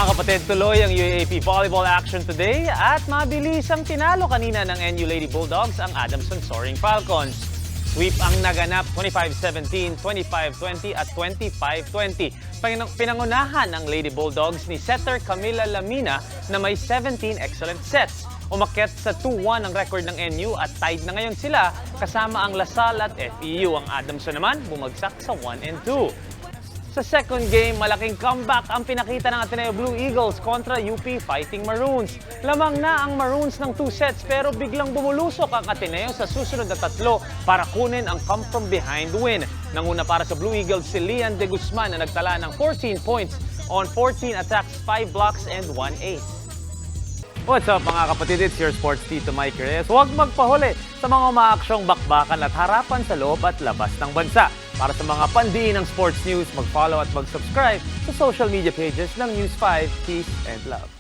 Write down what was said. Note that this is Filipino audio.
mga kapatid, tuloy ang UAAP volleyball action today at mabilis ang tinalo kanina ng NU Lady Bulldogs ang Adamson Soaring Falcons. Sweep ang naganap 25-17, 25-20 at 25-20. Pinangunahan ng Lady Bulldogs ni setter Camila Lamina na may 17 excellent sets. Umakyat sa 2-1 ang record ng NU at tied na ngayon sila kasama ang Lasal at FEU. Ang Adamson naman bumagsak sa 1 and 2. Sa second game, malaking comeback ang pinakita ng Ateneo Blue Eagles kontra UP Fighting Maroons. Lamang na ang Maroons ng 2 sets pero biglang bumulusok ang Ateneo sa susunod na 3 para kunin ang come-from-behind win. Nanguna para sa Blue Eagles si Lian De Guzman na nagtala ng 14 points on 14 attacks, 5 blocks and 1 ace. What's up mga kapatid? It's your sports Tito Mike Reyes. Huwag magpahuli sa mga umaaksyong bakbakan at harapan sa loob at labas ng bansa. Para sa mga pandiin ng sports news, mag-follow at mag-subscribe sa social media pages ng News 5. Peace and love.